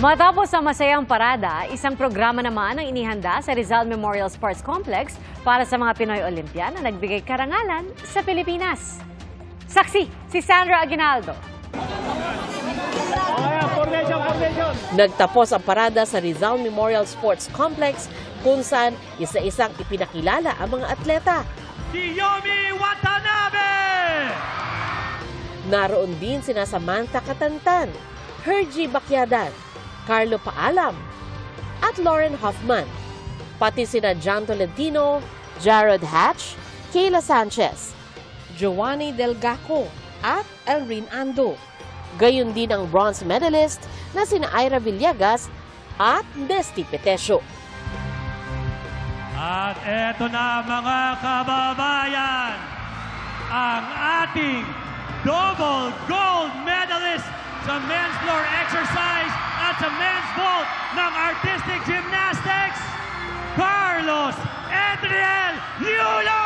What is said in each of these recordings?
Matapos ang masayang parada, isang programa naman ang inihanda sa Rizal Memorial Sports Complex para sa mga Pinoy Olympian na nagbigay karangalan sa Pilipinas. Saksi, si Sandra Aguinaldo. Nagtapos ang parada sa Rizal Memorial Sports Complex kung saan isa-isang ipinakilala ang mga atleta. Si Yomi Watanabe! Naroon din sina Samantha Catantan, Hergy Bacyadan, Carlo Paalam, at Lauren Hoffman. Pati sina John Tolentino, Jared Hatch, Kayla Sanchez, Giovanni Delgaco, at Elrin Ando. Gayon din ang bronze medalist na sina Ira Villegas at Nesty Petesio. At eto na mga kababayan, ang ating double gold medalist sa men's floor exercise at sa men's vault ng artistic gymnastics, Carlos Edriel Yulo!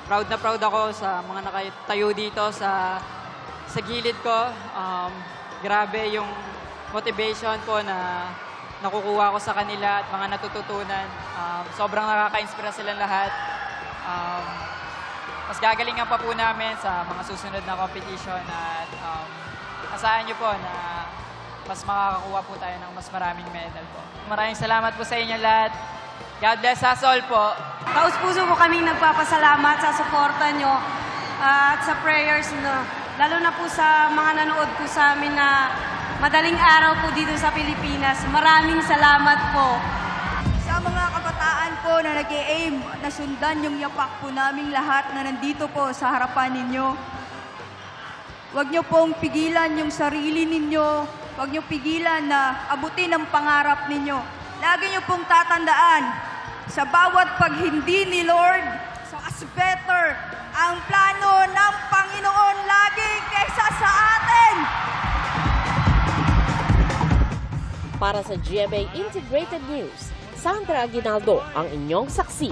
Proud na proud ako sa mga nakatayo dito sa gilid ko. Grabe yung motivation ko na nakukuha ko sa kanila at mga natututunan. Sobrang nakaka-inspira silang lahat. Mas gagalingan pa po namin sa mga susunod na competition at asahan nyo po na mas makakakuha po tayo ng mas maraming medal po. Maraming salamat po sa inyo lahat. God bless us all po. Taus-puso po kaming nagpapasalamat sa suporta nyo at sa prayers nyo. Lalo na po sa mga nanood po sa amin na madaling araw po dito sa Pilipinas. Maraming salamat po. Sa mga kabataan po na nag-e-aim na sundan yung yapak po naming lahat na nandito po sa harapan ninyo. Huwag nyo pong pigilan yung sarili ninyo. Huwag nyo pigilan na abutin ang pangarap ninyo. Lagi nyo pong tatandaan, sa bawat paghindi ni Lord, so as better, ang plano ng Panginoon lagi kaysa sa atin. Para sa GMA Integrated News, Sandra Aguinaldo ang inyong saksi.